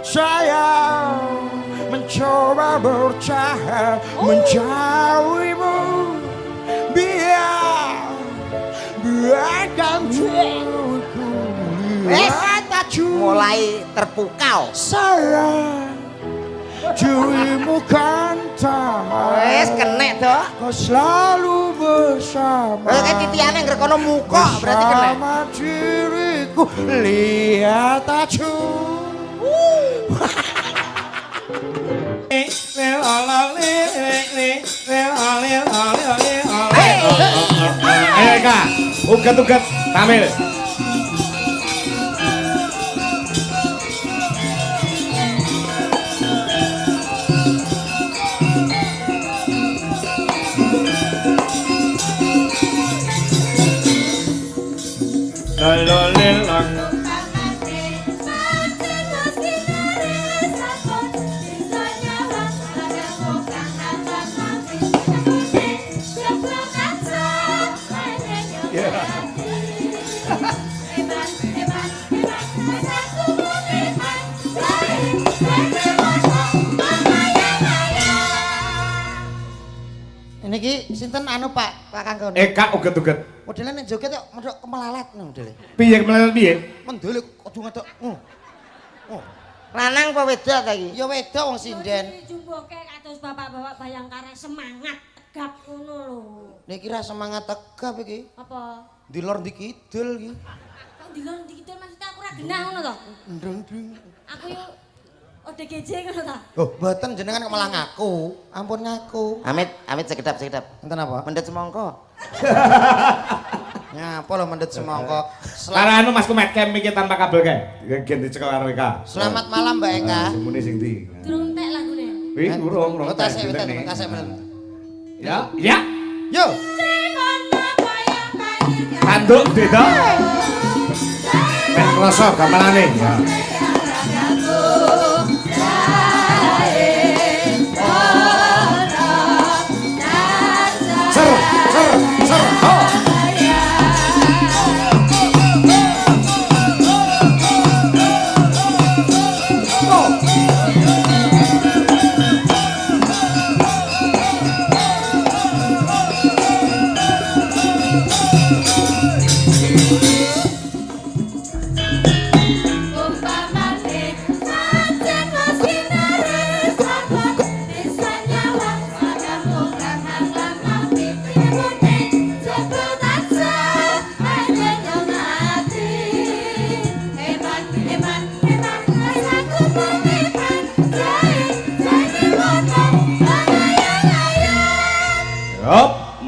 Saya mencoba berusaha mencarimu biarkan diriku mulai terpukau. Saya dirimu kan tahu. Wes kenek toh. Kau selalu bersama. Kayak titiane ngrekono muka berarti kenek. Bersama diriku lihat acu. Ayo Kak, ugat-ugat tampil. Lololilang. Niki sinten anu Pak Kangkon. Kak uget-uget. Modele nek joget kok medhok kemelalet modele. Piye kemelalet piye? Mendele kudu ngedok. Lanang apa wedok ta iki? Ya wedok wong sinden. Jumboke kados bapak-bapak Bayangkara semangat tegap ngono lho. Niki ra semangat tegap iki. Apa? Dilor ndi kidul iki. Kok dilor ndi kidul maksudnya aku ra genah ngono to? Ndreng-ndreng. Aku yo ODGJ ngono ta? Oh, mboten jenengan kok malah ngaku. Ampun ngaku. Amit sekedap. Enten apa? Mendet semongko. Nyapa lho mendet semongko. Karo anu Mas Kumet kem iki tanpa kabel kae. Ganti cekel karo Eka. Selamat malam Mbak Eka. Semune sing ndi? Durung entek lagune. Wih, urung Tasik men. Ya. Yo. Tanduk Deda. Men kloso gamelane ya. Ser.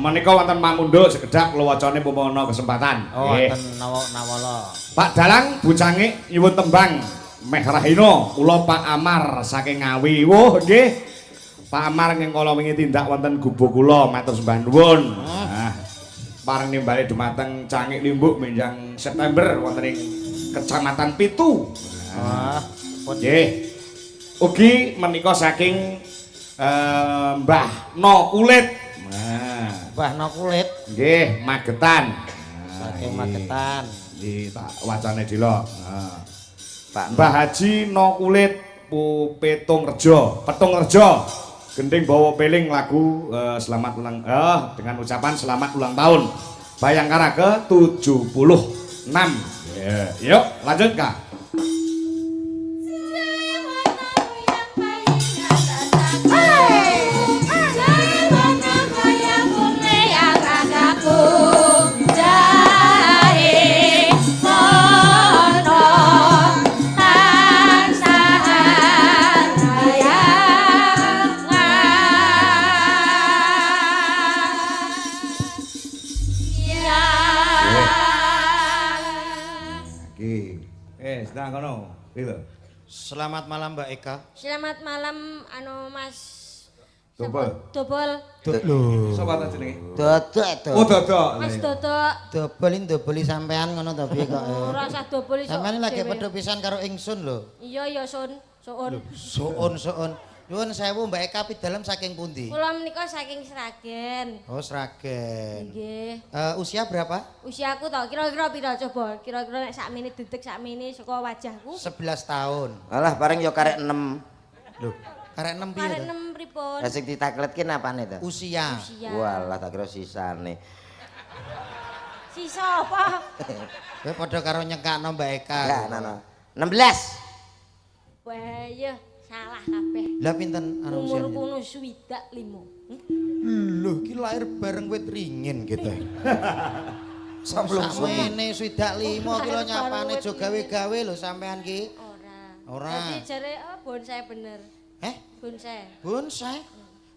Menika wonten Mamundo sekedhap kula wacane pupana kesempatan. Oh, wonten nawala. Pak Dalang bucange nyuwun tembang meh rahina kula Pak Amar saking Ngawi. Woh nggih. Pak Amar ngkala wingi tindak wonten gubuk kula matur sembah nuwun. Nah, pareng nimbali dumateng Cangik Limbuk menjang September wonten ing Kecamatan Pitu. Wah, nggih. Ugi menika saking Mbah No Kulit. Mbah No Kulit. Nggih, Magetan. Saking Magetan. Iki tak wacane dilo. Pak Mbah Haji No Kulit Petung Rejo. Gending bawa peling lagu selamat ulang dengan ucapan selamat ulang tahun Bayangkara ke-76. Yuk, lanjut Kak. Sedang kono. Gitu. Selamat malam Mbak Eka. Selamat malam Mas Dobol. Lho. Sapa ta jenenge? Dodok. Oh, Dodok. Mas Dodok. Doboli sampean ngono to piye kok. Ora usah dobol iso. Sampeyan lagi padha pisan karo ingsun lho. Iya ya Sun. Suun. Nyuwun sewu Mbak Eka pidalem saking pundi? Kula menika saking Sragen. Oh, Sragen. Nggih. Usia berapa? Usiaku to kira-kira pira coba? Kira-kira nek sakmene dedeg sakmene saka wajahku. 11 tahun. Alah bareng yo karek 6. Loh, karek 6 piye? Karek to? 6 pripun? Lah sing ditakletke napane to? Usia. Usia. Walah tak kira sisane. Sisa apa? Kowe padha karo nyekakno Mbak Eka. Enggak, no. 16. Wah, iya salah kabeh. Lah pinten anu usiane? Umurku nu 25. Loh, ki lahir bareng wit ringin gitu. Samblung Sakmene 25 ki lho nyapane jo gawe-gawe lho sampean ki. Ora. Ora. Dadi jare bonsai bener. Bonsai. Bonsai.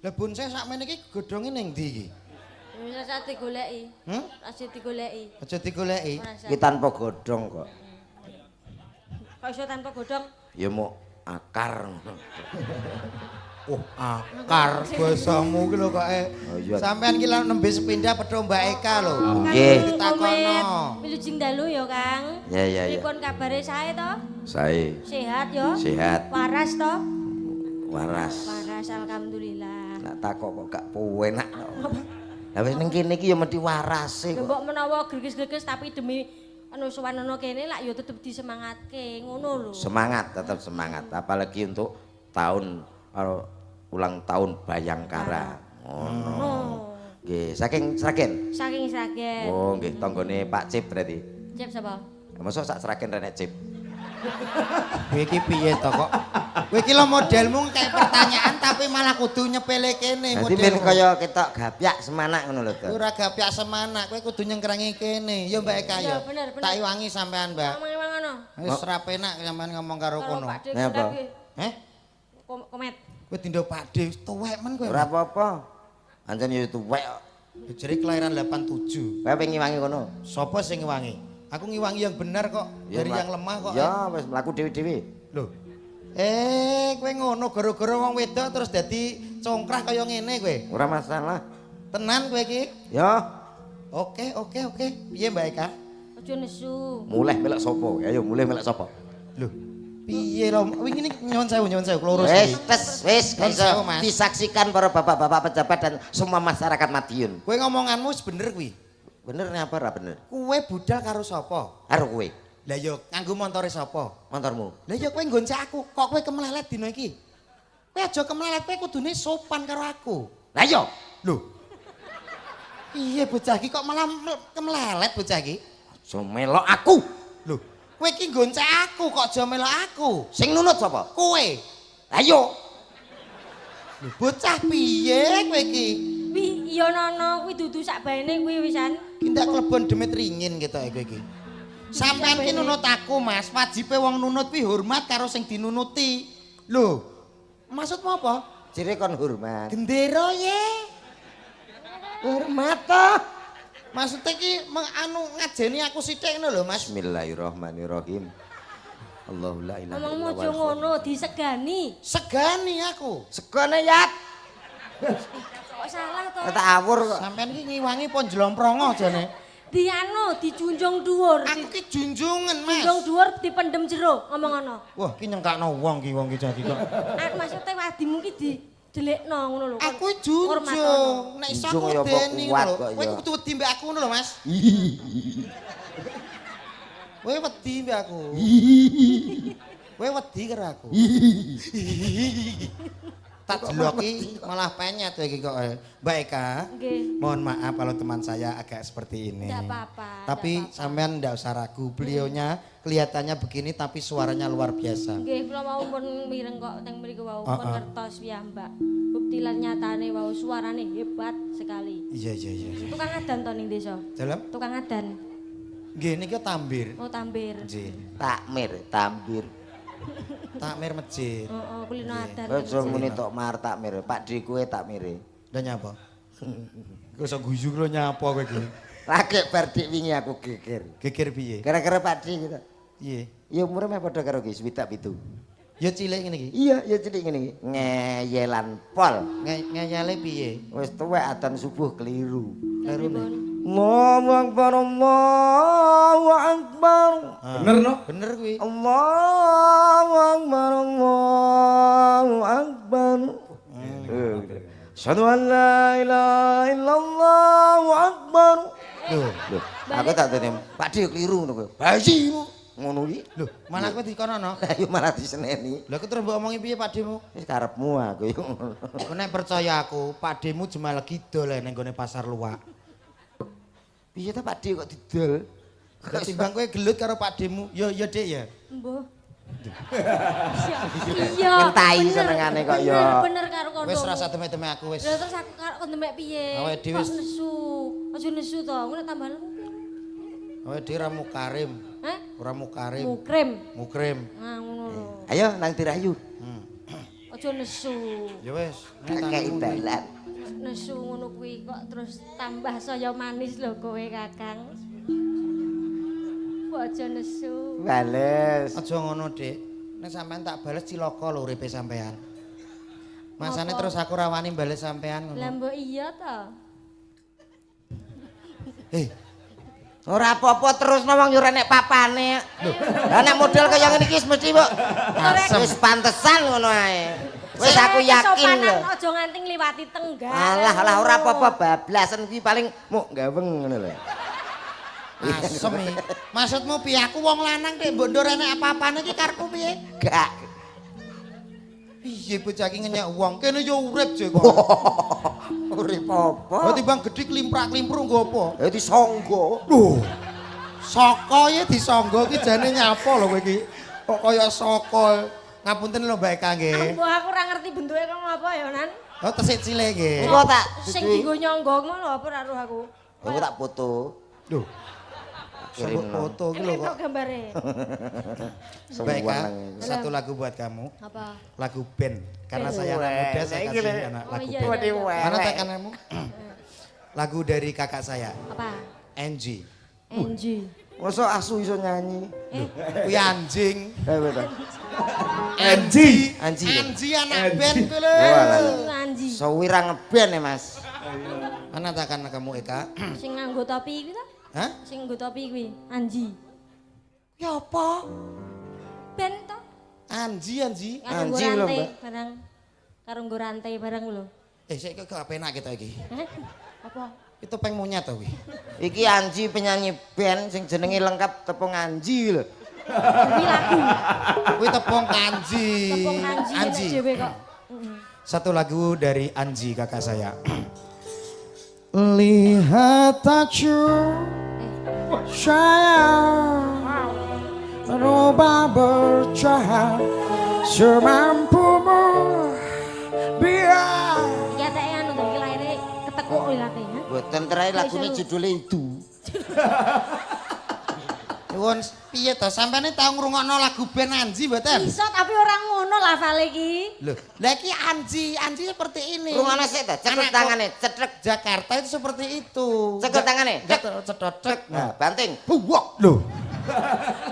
Lah bonsai sakmene ki godhonge ning ndi iki? Wis ati digoleki. Aja digoleki. Aja digoleki. Ki tanpa godhong kok. Kok iso tanpa godhong? Ya mau akar. Oh, akar basamu ki lho kok. Sampean ki lho nembe sepindah pedho Mbak Eka lho. Nggih. Ditakono. Wilujeng dalu ya, Kang. Ya. Pripun kabare sae to? Sae. Sehat ya? Sehat. Waras to? Waras. Waras alhamdulillah. Nak takok kok gak penak. Lah wis ning kene iki ya mesti warase kok. Mbok menawa greges-greges tapi demi anu suwanono kene lak ya tetep disemangatke ngono lho. Semangat, tetap semangat. Apalagi untuk tahun ulang tahun Bayangkara. Ngono. Nggih, saking Sragen. Saking Sragen. Oh, nggih, tanggane Pak Cip berarti. Cip sapa? Mosok sak Sragen renek Cip. Kowe iki piye to kok? Kowe iki lho modelmu kayak pertanyaan tapi malah kudu nyepele kene Dadi men kaya ketok gapyak semanak ngono lho, Dok. Ora gapyak semanak, kowe kudu nyengkrangi kene. Ya Mbak Eka ya. Bener. Tak iwangi sampean, Mbak. Ngomong ngono. Wis ora penak sampean ngomong karo kono. Pak Nah, apa? Komet. Kowe dindo Pak De tuwek men kowe. Ora apa-apa. Ancen yo tuwek kok. Jere kelahiran 87. Kowe pengen ngiwangi kono? Sapa sing ngiwangi? Aku ngiwangi yang benar kok, dari yang lemah kok. Ya, wis mlaku dhewe-dhewe. Loh. Kowe ngono gara-gara wong wedok terus dadi congkrah kaya ngene kowe. Ora masalah. Tenan kowe iki? Ya, Oke. Piye Mbak Eka? Aja nesu. mulih melok sapa? Ayo mulih melok sapa? Loh, piye lho? Wingi ini nyuwun sewu kelurus Wis, iki. wis, Nyuwun sewu, Mas. disaksikan para bapak-bapak pejabat dan semua masyarakat Madiun. Kowe ngomonganmu wis bener kuwi. Bener apa ora bener? Kowe budal karo sapa? Karo kowe, Lah ya nganggo montore sapa? motormu. Lah ya kowe nggoncek aku. Kok kowe kemlelet dina iki? Kowe aja kemlelet, kowe kudune sopan karo aku. Lah iya, Loh. Piye bocah iki kok malah kemlelet bocah iki? aja melok aku. Loh, kowe iki nggoncek aku kok aja melok aku. Sing nunut sapa? Kowe. Lah iya. Lho, bocah piye kowe iki? Wi, iya nono kuwi dudu sak baene kuwi wisan. Ki ndak klebon demit ringin ketoke kowe iki. Sampeyan ki nunut aku, Mas. Wajibe wong nunut kuwi hormat karo sing dinunuti. Lho, maksudmu apa? Ciri kon hormat. Gendera ye. Hormat toh. Maksudnya ki anu ngajeni aku sithik ngono lho, Mas. Bismillahirrahmanirrahim. Allahu la ilaha Ngomongmu illallah. aja ngono, disegani. Segani aku. Segone yat. Kok salah to? Tak awur kok. Sampeyan ki ngiwangi pon jlomprongo jane. Diano dijunjung dhuwur. Aku ki junjungan, Mas. Junjung dhuwur dipendem jero, ngomong ngono. Wah, ki nyengkakno wong ki jadi kok. Maksudnya wadimu ki didelekno ngono lho. Aku junjung. Nek iso Junjung ya apa kodeni kuat lho. kok Kowe ya. kudu wedi mbek aku ngono lho, Mas. Kowe wedi mbek aku. Kowe wedi karo aku. Tak jeloki malah penyet iki kok. Mbak Eka. Nggih. Mohon maaf kalau teman saya agak seperti ini. Tidak apa-apa. Tapi sampean ndak usah ragu. Beliaunya kelihatannya begini tapi suaranya luar biasa. Nggih, kula mau pun mireng kok teng mriku wau pun ngertos piyambak. Bukti lan nyatane wau suarane hebat sekali. Iya. Tukang adan to ning desa. Dalam? Tukang adan. Nggih niki tambir. Oh, tambir. Nggih. Takmir, tambir. Takmir masjid. Heeh, kulino adan. Aja muni tok mar takmir. Pak Di kuwe takmire. Lah nyapa? Kok iso guyu lho nyapa kowe iki? Lagi berdik wingi aku geger. Geger piye? Gara-gara Pak Di gitu. Piye? Ya umure meh padha karo ki 27. Ya cilik ngene iki. Iya, ya cilik ngene iki. Ngeyelan pol. Ngeyale piye? Wis tuwek adzan subuh keliru. Karune. Allahu Akbar, Allahu Akbar. Bener no? Bener kuwi. Allahu Akbar, Allahu Akbar. akbar. Asyhadu an la ilaha illallah wa akbar. Loh, aku tak tadi Pak Dik keliru ngono kowe. Bayi ngono iki. Lho, malah kowe dikonono. Lah yo malah diseneni. Lha aku terus mbok omongi piye Pak Demu? Wis karepmu aku yo. Nek percaya aku, Pak Demu jemal gidol ning gone pasar luwak. Piye ta Pak Dik kok didol? Ketimbang kowe gelut karo Pak Demu, yo Dik ya. Mbah. Iya. Ngentai senengane kok yo. Bener karo kono. Wis rasa demek-demek aku wis. Lha terus aku karo demek piye? Awake dhewe wis nesu. Aja nesu to, ngono tambah lemu. awake dhewe ra mukarim. Hah? Ora mukarim. Mukrim. Mukrim. Nah, ngono lho. Ayo nang dirayu. Aja nesu. Ya wis. Kakek dalan. Nesu ngono kuwi kok terus tambah saya manis lho kowe Kakang. Aja nesu. Bales. Aja ngono, Dik. Nek sampean tak bales cilaka lho uripe sampean. Masane Apa? terus aku rawani bales sampean Lah ngono. mbok iya ta? Ora apa-apa terus wong yo nek papane. Lah nek model kaya ngene iki mesti mbok wis pantesan ngono ae. Wis aku yakin lho. Aja nganti ngliwati tenggang. Alah ora apa-apa bablasan iki paling muk gaweng ngono lho. Asem iki. Maksudmu piye aku wong lanang nek mbok ndor enek apa-apane iki karepmu piye? Gak. Piye bocah iki ngenyek wong kene yo urip je kok. Urip apa? Oh timbang gedhe klimprak-klimpru nggo apa? Ya disangga. Lho. Saka ya disangga iki jane nyapa lho kowe iki. Kok kaya saka. Ngapunten lho Mbak Eka nggih. Mbah aku ora ngerti bentuke kok apa ya, Nan. Oh tesik cilik nggih. Engko tak Sing dienggo nyangga ngono apa ora roh aku. Engko tak foto. Lho. Sebut foto iki lho kok. Kok gambare. Mbak Eka, satu lagu buat kamu. Apa? Lagu band. Karena saya anak muda, saya kasih anak lagu iya, band. iya. Mana tekananmu? Lagu dari kakak saya, Apa? Angie. Angie. Mosok asu iso nyanyi. Kuwi anjing. Betul. Anji. Angie anak band kuwi lho. Angie. Sawira ngeben ya, Mas. Mana tekan kamu Eka? Sing nganggo topi kuwi ta? Hah? Sing nganggo topi kuwi, Angie. Ya apa? Ben to? Angie. Karo nggo Angie lho, rantai Mbak. barang. Karo nggo rantai barang lho. Saya gak penak kita iki. Hah? Apa? Itu peng monyet to kuwi. Iki Anji penyanyi band sing jenenge lengkap Tepung Anji lho. Kuwi lagu. Kuwi tepung Anji. Tepung Angie Anji. dhewe kok. Satu lagu dari Anji kakak saya. Lihat aku sayang Berubah bercahaya semampumu biar Ya tak anu to iki laire ketekuk ilate, ha. Boten terai lagune judule itu. Nuwun piye to? Sampene tau ngrungokno lagu band Anji mboten? Iso tapi ora ngono lafale iki. Loh, lah iki Anji seperti ini. Rungokno sik ta, cetek tangane, cetek. Jakarta itu seperti itu. Cekel tangane. Cetek. Nah, banting. Buwok lho.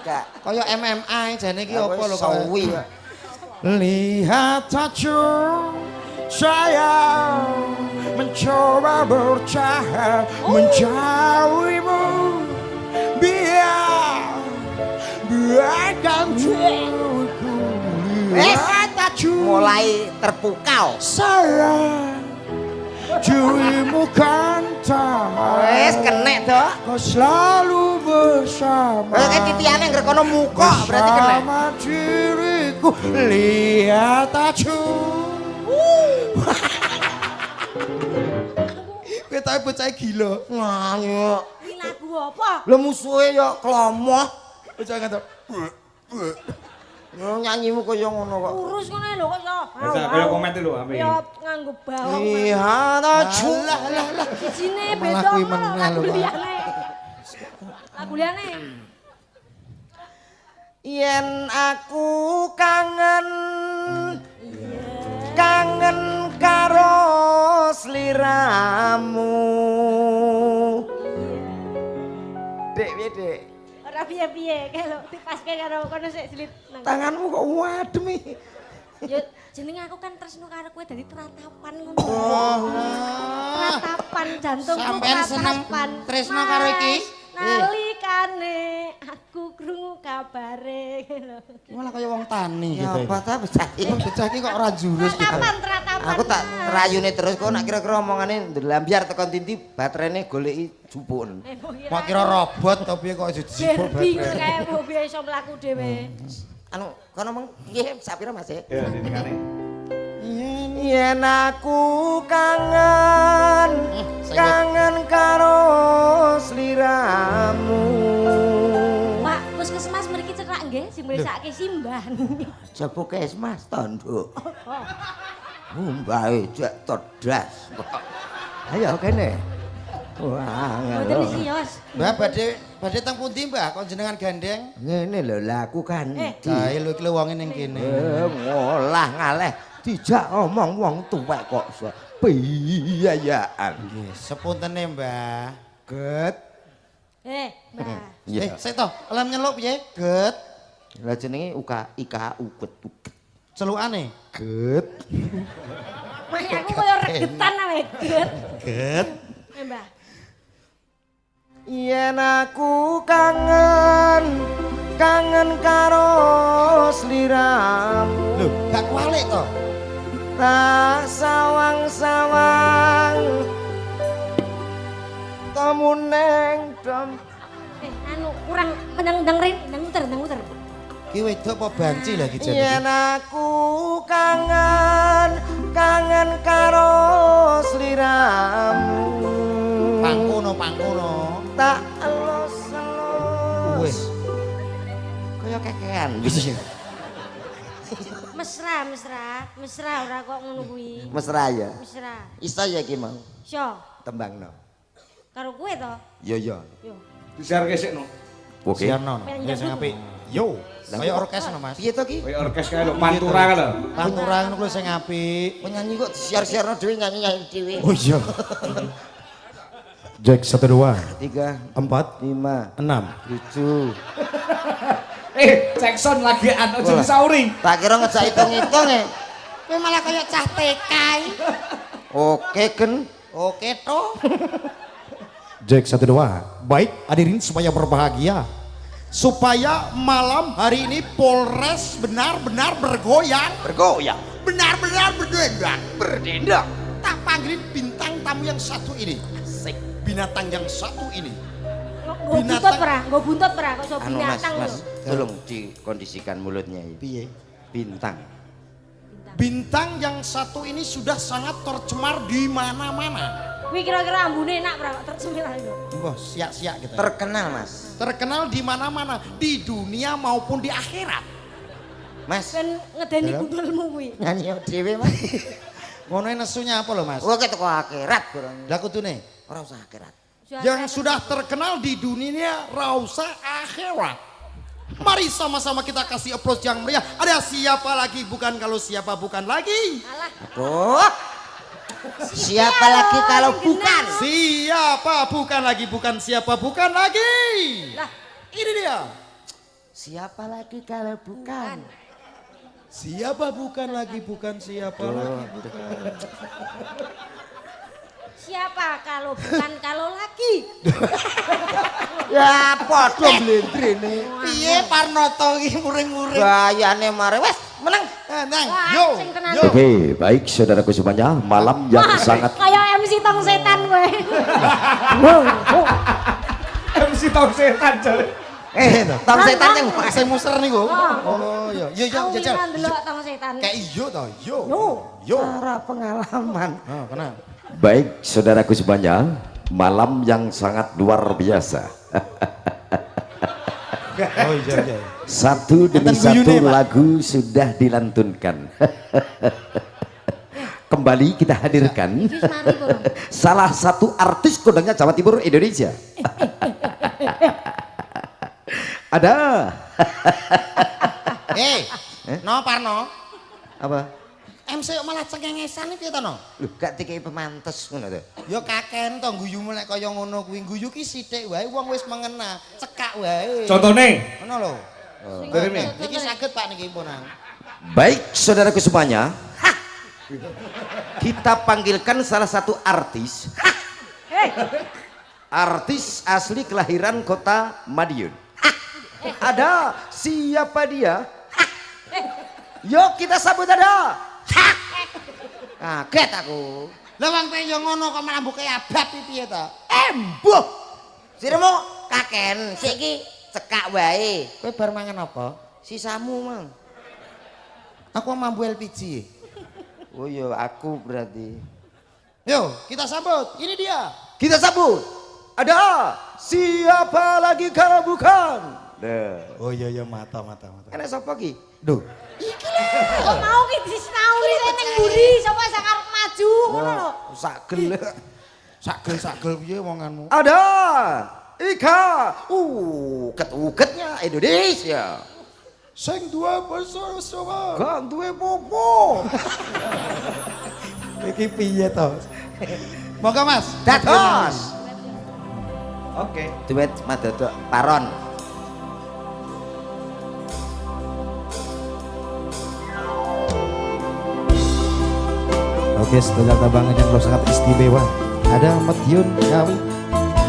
Gak. Kaya MMA jane iki apa lho kok. Sawi. Lihat aku sayang mencoba bercahaya menjauhimu biarkan jiwaku lihat aku Mulai terpukau. sayang dirimu kan Wes tahan kenek to. kau selalu bersama Kayak titiane ngrekono muka berarti kenek. bersama diriku lihat aku Kowe tau bocah gila. Nganyuk. Iki lagu apa? Lho musuhe yo klomoh. Bocah ngatok. Lho nyanyimu kaya ngono kok. Urus ngene lho kok iso. Bisa kaya komen lho ampe. Ya nganggo bawang. Lihat aku. Lah. Sijine Malah beda kuwi ngono meneh lagu lho, Pak. liyane. Lagu liyane. Yen aku kangen kangen karo sliramu. Dek, piye, Dek? Ora piye-piye kalau dipaske karo kono sik slit nang. Tanganmu kok wadem iki. Ya jenenge aku kan tresno karo kowe dadi tratapan ngono. Oh. Tratapan jantungku Sampean seneng tratapan. tresno karo iki? Nalika tane aku krungu kabare. Malah kaya wong tani Ya gitu. apa ta becah iki? Wong becah iki kok ora jurus gitu. Ratapan. Aku tak rayune terus kok nak kira-kira omongane ndelambiar tekan tindi baterene goleki jupun. Kok kira robot to piye kok dijibuk Bingung baterai. kayak mbok iso mlaku dhewe. Anu kono mong piye sapira Mas? Ya dikane. Yen aku kangen karo sliramu. Pak, puskesmas mriki cerak nggih sing mrisake simban. Jabo kesmas tondo. Mbae jak todas. Ayo kene. Wah, Mboten sios. Mbah badhe teng pundi Mbah kok jenengan gandeng? ngene lho lah aku kan. Lah lho iki lho wonge ning kene. Ngolah ngaleh dijak omong wong tuwek kok biayaan. Nggih, sepuntene Mbah. Get. Mbah. Sik to, lem nyeluk piye? Get. Lah jenenge ika uket. Celukane. Get. Mas aku koyo regetan ae, Get. Get. Mbah. Yen aku kangen karo sliramu. Lho, gak kualik to. Tak sawang-sawang tamu neng dom. Anu kurang menang-menang rin, nang muter. Ki wedok apa banci lagi jane. Yen aku kangen karo sliramu. Pangkono. Tak elus-elus. Wis. Kaya kekean bisa. Mesra ora kok ngono kuwi. Mesra ya. Mesra. Isa ya ki mau. Syo, Tembangno. karo kowe to? Yo yo. Yo. Disiarke sik no. Oke. Siarno. Ya sing apik. Yo, kaya orkes no Mas. Piye to ki? Kaya orkes kae lho, pantura kae lho. Pantura ngono kuwi sing apik. Penyanyi kok disiar-siarno dhewe nyanyi dhewe. Oh iya. Jack 1 2 3 4 5 6. 7. Jackson lagi aja disauri. Tak kira ngejak hitung-hitung e. Kowe malah kaya cah TK. Oke gen. Oke to. Jack 1 2. Baik, hadirin supaya berbahagia. Supaya malam hari ini Polres benar-benar bergoyang. Bergoyang. Benar-benar berdendang. Berdendang. Tak panggilin bintang tamu yang satu ini. Asik. Binatang yang satu ini. Nggo buntut pra kok iso Anu Mas, binatang Mas, lho. tolong dikondisikan mulutnya ini. Piye? Bintang. Bintang yang satu ini sudah sangat tercemar di mana-mana. Kuwi kira-kira ambune enak pra kok tercemil lho. Mbah, siak-siak gitu. Terkenal Mas. Terkenal di mana-mana, di dunia maupun di akhirat. Mas, Ben ngedeni gundulmu kuwi. nyanyi dhewe Mas. Ngono nesunya apa lho Mas? Oke teko akhirat kurang. Lah kudune. Ora usah akhirat. Yang sudah terkenal di dunia rausa akhirat. Mari sama-sama kita kasih applause yang meriah. Ada siapa lagi bukan kalau siapa bukan lagi. Alah, Aduh. Siapa lagi kalau bukan? Siapa bukan lagi bukan siapa bukan lagi. lah Ini dia. Siapa lagi kalau bukan? Siapa bukan lagi bukan siapa lagi bukan. siapa kalau bukan kalau lagi? Ya padha blendrene. Piye Parnoto iki muring-muring. Gayane mare wes menang. Nang, Wah, yo. sing tenan. Yo. Oke, baik saudaraku semuanya, malam yang sangat Kayak MC tong setan kowe. MC tau setan jare. Tong setan yang Sing muser niku. Oh, yo. Yo yo Aku jajal. wiran delok tong setan. Kayak iyo to, yo. Yo. Yo. cara pengalaman. Oh, kenal. baik saudaraku semuanya, malam yang sangat luar biasa. Oh iya iya. Satu demi Enten satu guyune, Pak. lagu sudah dilantunkan. Kembali kita hadirkan Wis mari kok. salah satu artis kondangnya Jawa Timur Indonesia. Ada No Parno. Apa? MC kok malah cengengesan iki to no. Loh, gak dikai pemantes ngono to. Ya kaken to guyu mulai kaya ngono kuwi. Guyu ki sithik wae wong wis mengena, cekak wae. Contone, Ngono lho. Derene. Iki saged Pak niki punang. baik saudaraku semuanya. Kita panggilkan salah satu artis. artis asli kelahiran kota Madiun. Ada, siapa dia? Yuk kita sambut ada. Kaget aku. Lah wong kowe yo ngono kok malah mbuke abab piye to? Embuh. Siremu kaken, sik iki cekak wae. Kowe bar mangan apa? Sisamu, Mang. Aku mampu LPG. Oh iya, aku berarti. Yo, kita sambut. Ini dia. Kita sambut. Ada, siapa lagi kalau bukan? Deh. Oh iya mata. Enak sapa ki? Duh. Kok mau ki disinauri ning mburi sapa sak arep maju ngono lho. Sagel. Sagel piye wonganmu? Ada, Ika. Uket-uketnya Indonesia. Sing dua basa Jawa. Kan duwe popo. Iki piye to? Moga Mas. Dados. Oke. Duet madodok paron. Oke, sedaya tabangan yang sangat istimewa. Ada Madiun Ngawi.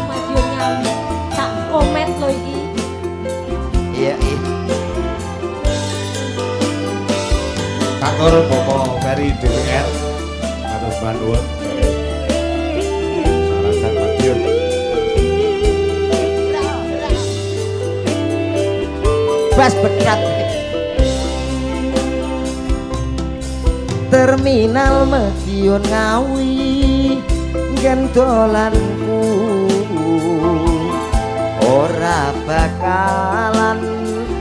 Madiun Ngawi. Tak komet lho iki. Iya. Katur Bapak Ferry DPR matur Bandung. Sarangan Madiun. Bas berat. Terminal Madiun Ngawi gendolanku ora bakalan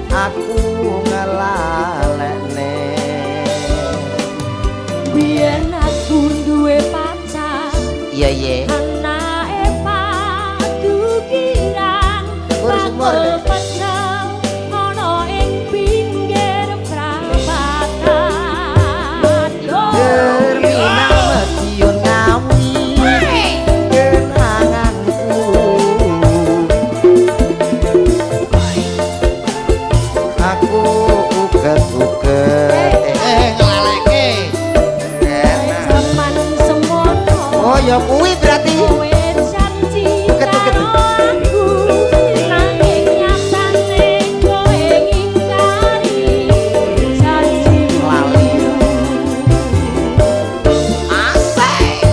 aku ngelalekne. Biyen aku duwe pacar. Iya. Anake padukiran. Kurus umur deh. Pecel ana ing pinggir prapatan. Terminal Madiun Ngawi kenanganku. Aku uget-uget Ngelaleke. Zaman semono. Oh ya kuwi berarti Kowe janji Uget-uget. karo aku. Nanging nyatane kowe ngingkari janjimu. lali. Asik.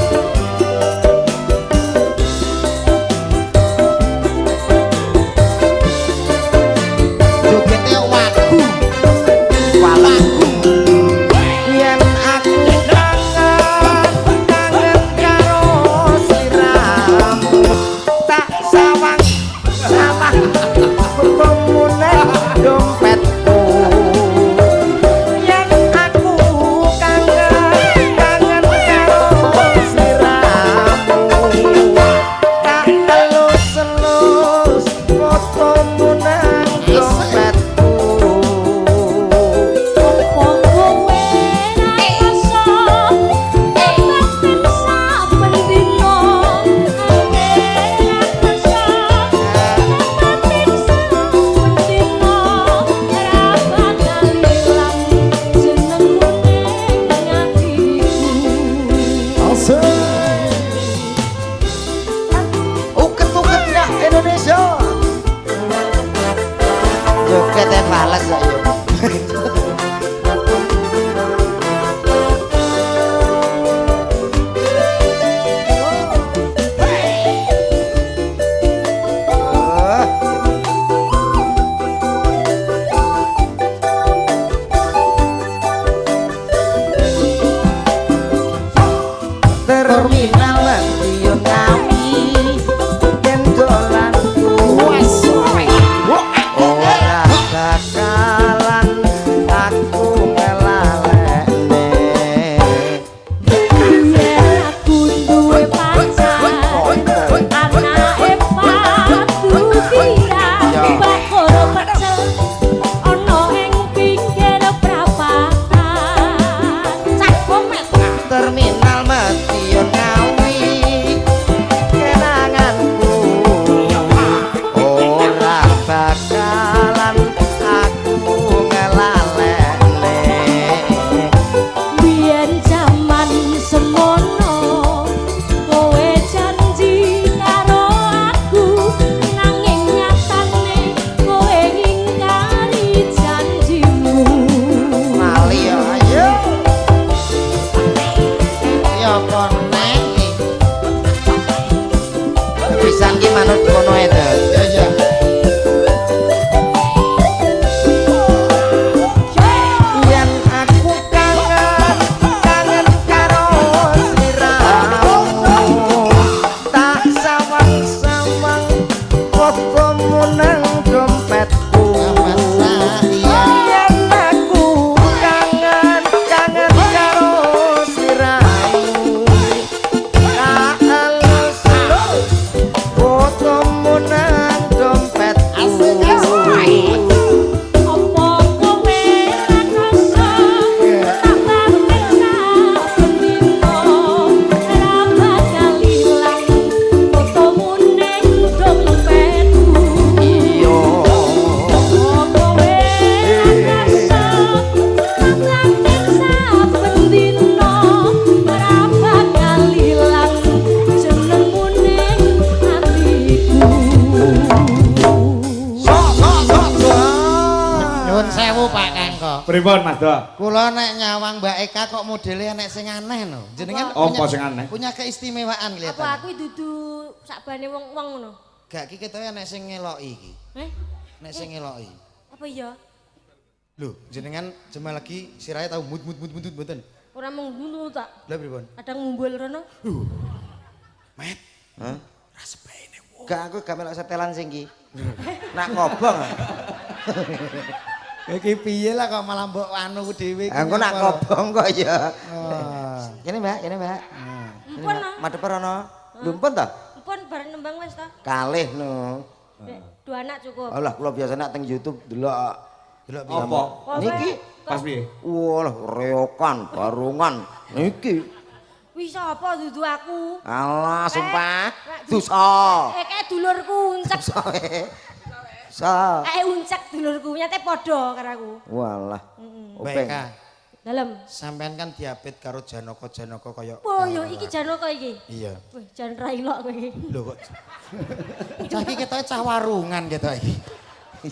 Jogete wagu. Walaku yen aku kangen karo manut kono itu. Iya iya. Yen aku kangen karo sliramu, tak sawang-sawang fotomu nang dompetku. Yen aku kangen karo sliramu, tak elus fotomu nang dompetku. Apa kowe rasa tak bakal bendino ora bakal ilang fotomu ning dompetku. Iya. Apa kowe rasa tak bakal bendino ora bakal ilang jenengmu ning atiku. Nyuwun sewu Pak Kangko. Pripun Mas Do? Kula nek nyawang Mbak Eka kok modelnya nek sing aneh no. Jenengan Apa sing aneh? punya keistimewaan Apa kelihatan. aku dudu sakbane wong-wong ngono? Gak ki ketoke nek sing ngeloki iki. Eh? Nek sing ngeloki. Apa iya? Lho, jenengan jema lagi sirahe tau mut mboten. Ora mung ngono tak. Lha pripun? Kadang ngumbul rono. Met. Hah? Rasebaene wong. Gak aku gak melok setelan sing iki. Nak kobong. Iki piye lah kok malah mbok anu dhewe iki. Aku nak kobong kok ya. Oh. Kene Mbak, kene Mbak. Empun no. Madhep rono. Lumpun ta? Empun bareng nembang wis ta. Kalih no. Dua anak cukup. Alah kula biasa nak teng YouTube delok. Delok Apa? Kowe- Niki Pas piye? walah reokan, barungan. Niki. Wis sapa dudu aku? Alah sumpah. Nek Dosa. kayak dulurku uncek. Sa. Uncek dulurku nyate padha karo aku. Walah. Mbak Openg. Eka, Dalem. sampean kan diabet karo Janaka kaya. Oh yo iki Janaka iki. Iya. Wih, jan railok kowe iki. Lho kok. Cah iki ketoke cah warungan ketok iki.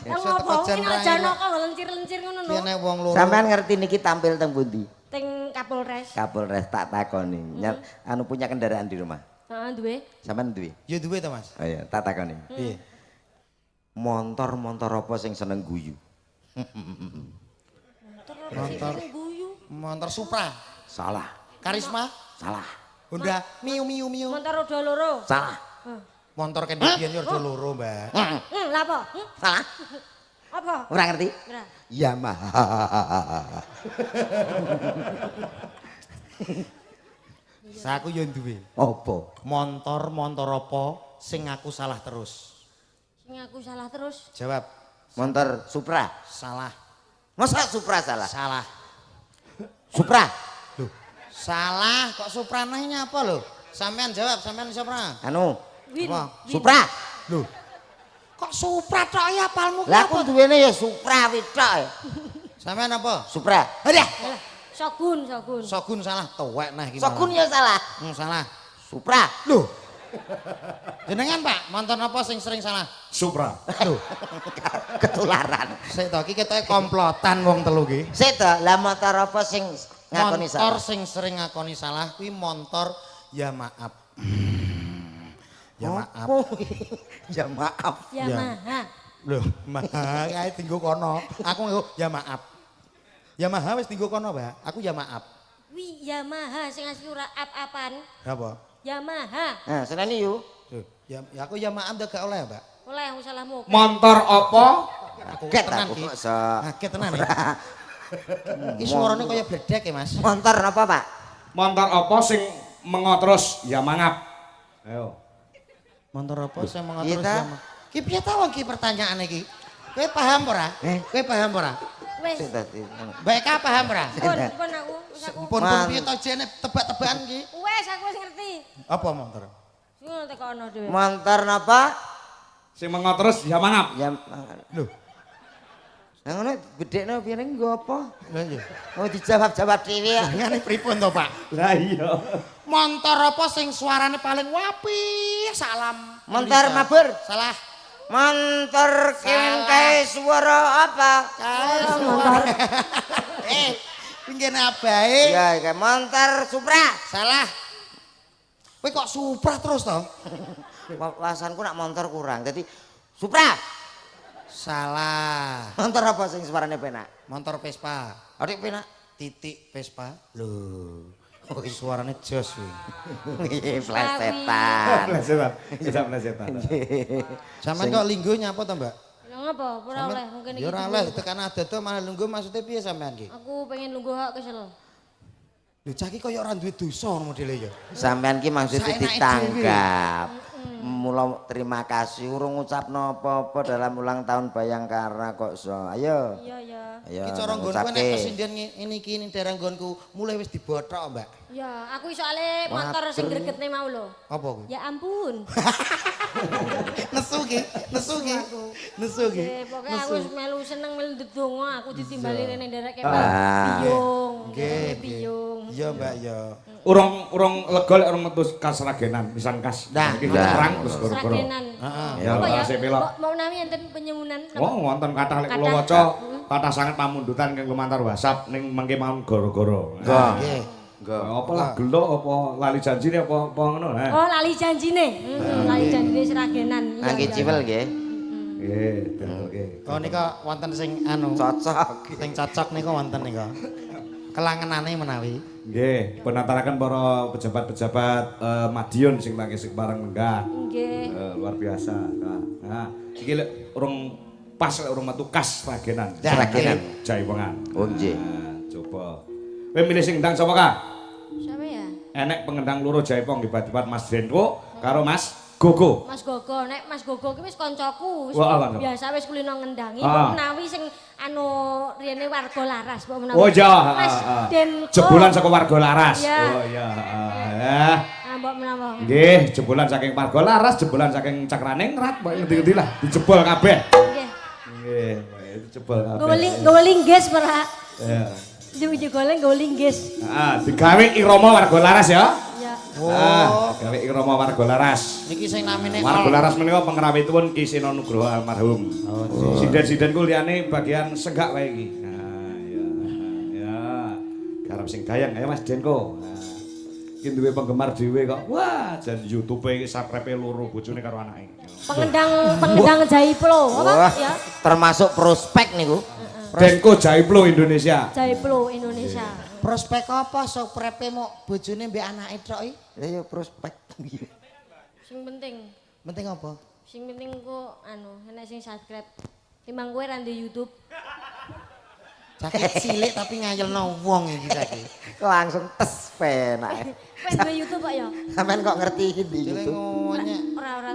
Lah ngopo? Nek Janaka lencir-lencir ngono Piye lho. nek wong loro. Sampean ngerti niki tampil teng pundi? Teng Kapolres. Kapolres tak takoni. Anu punya kendaraan di rumah. Heeh, duwe. Sampean duwe? Ya duwe to, Mas. Oh iya, tak takoni. Piye? Montor apa sing seneng guyu? Motor. Guyu. Motor Supra. Salah. Karisma. Salah. Honda Miu Miu Miu. Motor roda loro. Salah. Motor kendian yo loro, Mbak. Lah apa? Salah. Apa? Ora ngerti? Ora. Yamaha. Saku yo duwe. Apa? Motor apa sing aku salah terus? Sing aku salah terus. Jawab. Montor Supra. Salah. Masa Supra salah? Salah. Supra. Loh, salah kok Supra nanya apa lho? Sampean jawab, sampean Supra. Anu, Win. Apa? Win. Supra. Loh. Kok Supra tok ya apalmu ki Lah apa? aku duwene ya Supra witok. Sampean apa? Supra. Adah. Alah, Shogun, Shogun. Sogun salah, tuwek nah iki. Sokun ya salah. Salah. Supra. Loh. Jenengan Pak, mantan apa sing sering salah? Supra. Loh, Ketularan. sik to iki ketoke komplotan wong telu ki. Sik to, lah motor apa sing ngakoni Motor salah? sing sering ngakoni salah kuwi motor ya maaf. Ya maaf. Oh, ya maaf. Yamaha. Loh, Maha kae tinggo kono. Aku nggo ya maaf. Yamaha wis tinggo kono, Mbak. Aku ya maaf. Wi Yamaha sing asli ora ap-apan. Apa? Yamaha. Nah, seneni yuk. Loh, ya aku ya maaf dah gak oleh, Mbak. Oleh aku salahmu. Motor apa? Aku Kaget tenan aku ki. masa. Kaget tenan ya. Iki suarane kaya bledek ya, Mas. Motor apa, Pak? Motor apa sing mengo terus ya mangap? Ayo. Motor apa sing mengatur Iya, Ta? sama? Ki piye ta wong ki pertanyaane ki? Kowe paham ora? Kowe paham ora? Wis. Sik tadi. Mbak Eka paham ora? Pun aku. Wis aku. Pun piye to jene tebak-tebakan ki? Wis aku wis ngerti. Apa motor? Ngono tekono dhewe. Motor apa? Sing mengo terus ya mangap. Ya. Loh, Nah ngono gedekno piye nggo apa? lha iya. Oh dijawab-jawab dhewe ya. Ngene pripun to, Pak? Lah iya. Motor apa sing suarane paling wapi? Salam. Montor Indonesia. mabur. Salah. Montor kae suara apa? Motor. Pinggene abae. Ya, kayak montor Supra. Salah. Kowe kok Supra terus to? wawasanku nak motor kurang. Dadi Supra. Salah. Motor apa sing suarane penak? Motor Vespa. Adik penak. Titik Vespa. Loh. Oh, suaranya jos kuwi. Nggih, plesetan. Plesetan. Kita plesetan. Sampeyan kok linggo nyapa to, Mbak? Lha ngapa? Ora oleh mungkin iki. Ya ora oleh tekan adodo malah lungguh maksudnya piye sampean ki? Aku pengen lungguh hak kesel. Lho cah ki koyo ora duwe dosa modele ya. Sampean ki maksudnya Saenake ditanggap. Mula terima kasih urung ngucapno apa-apa dalam ulang tahun Bayangkara kok so. Ayo. Iya ya. Ayo. Ki cara nggonku nek pesindian ngene iki ning daerah nggonku mulai wis dibothok, Mbak. Ya, aku iso ale motor sing gregetne mau lho. Apa kuwi? Ya ampun. Nesu ki, nesu ki. Nesu ki. Pokoke aku wis melu seneng melu ndedonga aku ditimbali rene nderek Ah. biyung. Nggih, Biyung. Iya, Mbak ya. Urung lega lek urung metu kas ragenan, pisan kas. Nah, Iki nah. perang terus goro-goro. Sragenan. Ya, Apa ya? sik pelok. Mau nami enten penyemunan. Oh, wonten kathah lek kula waca, kathah sanget pamundutan kang lumantar WhatsApp ning mengke mawon goro-goro. Nggih. Apa lah gelo apa lali janjine apa ngono. Oh, lali janjine. Lali janjine Sragenan. Nangge civel nggih. Nggih, oke. Oh nika wonten sing anu Cocok. sing cocok nika wonten nika. Kelangenane menawi. Nggih, penataraken para pejabat-pejabat Madiun sing lagi sing bareng lenggah. Nggih. Luar biasa. Nah, iki lek urung pas lek urung metu kas ragenan. Sragenan. Jaipongan. Oh nggih. Nah, coba. Kowe milih sing ndang sapa, Kak? Siapa ya? Enek pengendang loro Jaipong dibat-dibat Mas Denko karo Mas Gogo. Mas Gogo, nek Mas Gogo ki wis kancaku, wis Wah, kanca. biasa wis kulino ngendangi, Ah. menawi sing anu rene warga laras, mbok menawi. Oh iya, Mas Denko. Jebolan saka warga laras. Iya. Oh iya, ya. Ah, mbok menawa. Nggih, jebolan saking warga laras, jebolan saking Cakraning Rat, mbok ngerti-ngerti lah, dijebol kabeh. Nggih. Nggih, dijebol kabeh. Gowe linggis para. Ya. Uji goleng gowe linggis. Digawe irama warga laras ya. Ya. Digawe irama warga laras. Niki sing namine Warga laras menika pengrawitipun Ki Sino Nugroho almarhum. Sinden-sinden ku liyane bagian senggak wae iki. Nah, ya. Ya. Garap sing gayang ya Mas Denko. Nah. Iki duwe penggemar dhewe kok. Wah, jan YouTube-e subscribe loro bojone karo anake. Pengendang Jaiplo, apa Wah, ya? termasuk prospek niku. Denko Jaiplo Indonesia. Jaiplo Indonesia. prospek apa soprepe mau bojone mbek anake tok iki? Ya ya prospek. Sing penting, Penting apa? sing penting ku anu, enek sing subscribe. Timbang kowe ra ndek YouTube. Sakit cilik tapi ngayelno wong iki saiki. Langsung tes penak. Kowe ndek YouTube kok ya? Sampean kok ngerti iki di Cilik YouTube? ngonyek.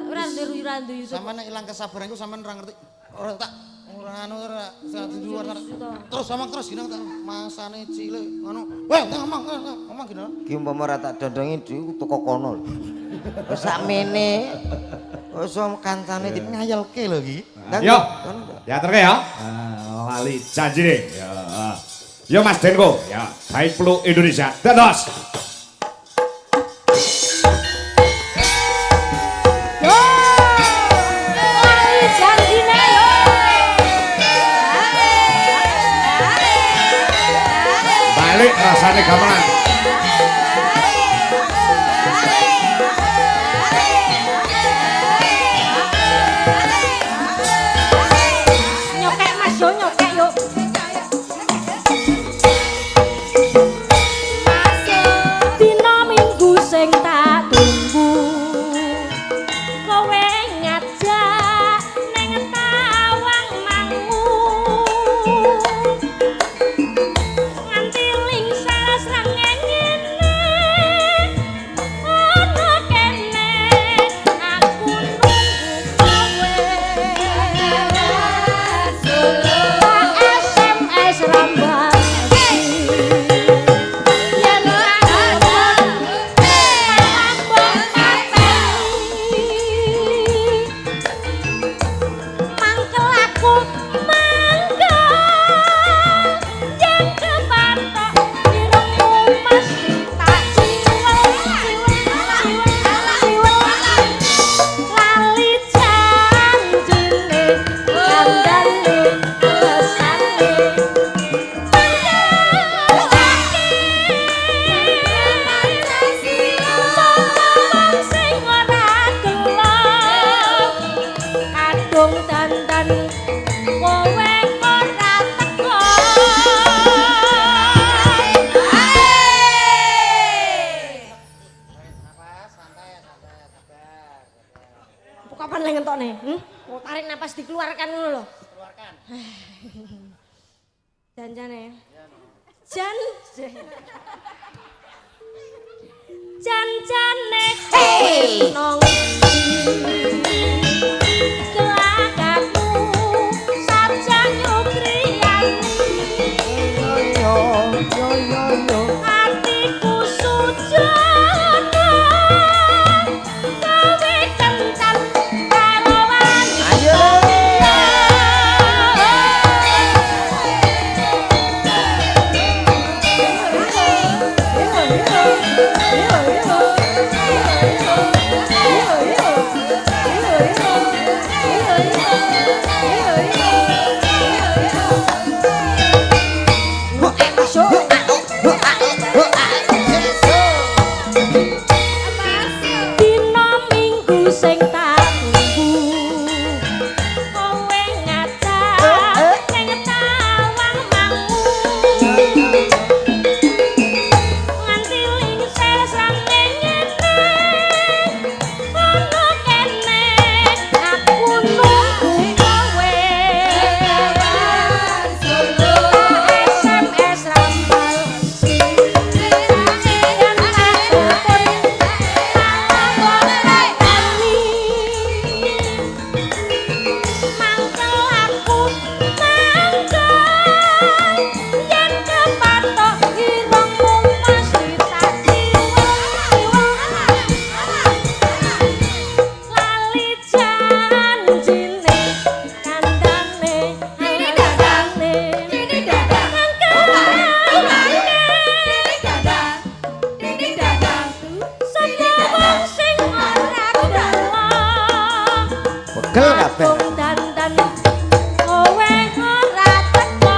Ora ndek YouTube. Sampeyan nek ilang kesabaranku sampean ora ngerti. Ora tak ora anu ora satu dua terus ngomong terus gini masane cilik ngono. Weh, ngomong gini. Ki umpama ora tak dondongi di teko kono. Wis sakmene. Wis kancane Ngayelke lho iki. Yo. Ya terke ya. Lali janjine. Ya. Yo Mas Denko, ya. Jaiplo Indonesia. Dados. Yo! Lali janjine yo! Balik rasane gamelan. Nyokek Mas yo nyokek yo. Dina Minggu sing tak tunggu kowe ngajak ning tawang mangu nganti ling salah srengenge nih. Mau tarik napas dikeluarkan dulu loh. Keluarkan. Janjan ya. Janjane nong kelakatmu sarjang nyukriyani hatiku sujono gawe kencan karo wanita Dino minggu sing tak tunggu kowe ngajak ning tawang mangu nganti lingsir srane ngene ono kene aku nunggu kowe SMS rambal Pegel kabeh. dandan kowe ora teko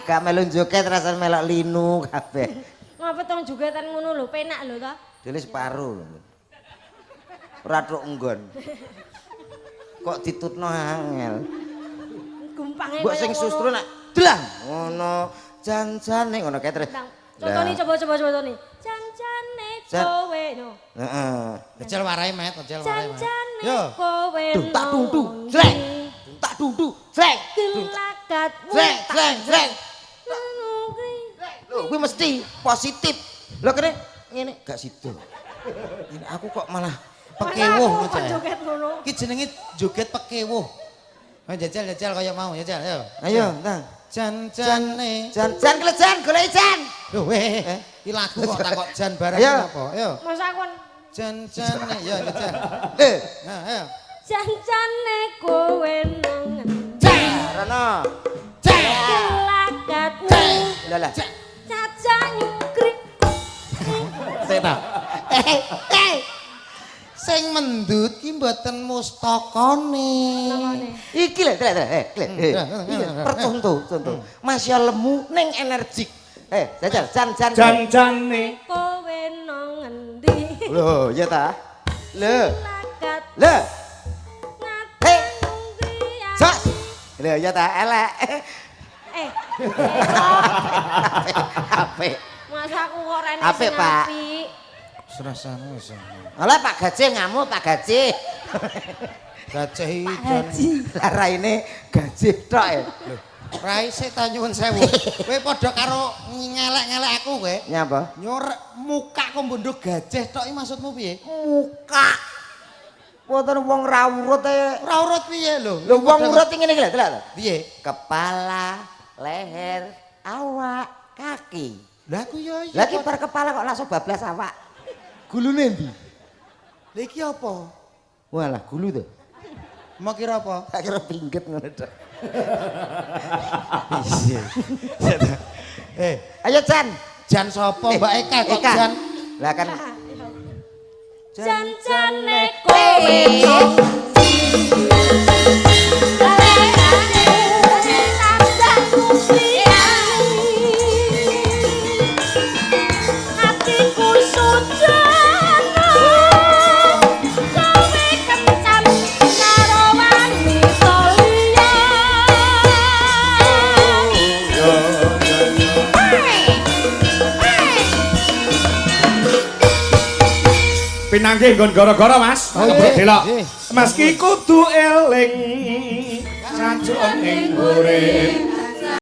Gak melu joget rasane melok linu kabeh. ngapa tong jogatan ngono lho penak lho to Dene separo lho. Ora tok nggon. Kok ditutno angel. gumpange Mbok sing sustru nak delang ngono jan-jane ngono kae terus. Contohnya coba Tony. Janjane kowe no. Heeh. Kecil warai met, kecil warai met. Janjane Yo. kowe no. Tak dudu, srek. Tak dudu, srek. Gelagatmu. Srek, srek, srek. Lho, kuwi mesti positif. Lho kene ngene gak sido. Ini aku kok malah pekewuh Kok joget ngono. Ki jenenge joget pekewuh. Ayo jajal kaya mau, jajal ayo. Ayo, tang. Jan-jane. Jan klejan, golek jan. Lho weh, iki lagu kok takok jan bareng Ayo. apa? Ayo. Mas akon Jan-jane ya jajal. Nah, ayo. janjane kowe nang Rono. gelagatmu. Lah lah. Caca nyukri. Seta. Sing mendut ki mboten mustakane. Iki lho, contoh. Masya lemu ning energik. Jajal jan. Janjane Kowe nang ngendi? Lho, ya ta? Lho. Gelagat Lho. Hei. nyukri. Jas. Lho, ya ta elek. Apik. Mas aku kok rene Apik, sing Pak. apik. Serasane wis. Alah Pak Gajih ngamuk Pak Gajih. Gajah Pak Haji. Lah raine gajih tok e. Rai sik ta nyuwun sewu. Kowe padha karo ngelek-ngelek aku kowe. Nyapa? Nyorek muka kok mbondo gajah tok iki maksudmu piye? Muka. Wonten wong ra urut e. Ora urut piye lho? Lho wong urut ngene iki lho, delok. Piye? Kepala, leher, awak, kaki. Lah aku yo Lah iki per kepala kok langsung bablas awak. Gulune ndi? Lah iki apa? Walah, gulu to. Mau kira apa? Tak kira pingget ngono tok. Iya. Ayo Jan. Jan sapa Mbak Eka kok Eka. Jan? Lah kan Janjane kowe hatiku sujono kowe kencan karo wanita liya pinanggih nggon gara-gara Mas. Oh, iya. Delok. Iya. Mas ki kudu eling sajroning urip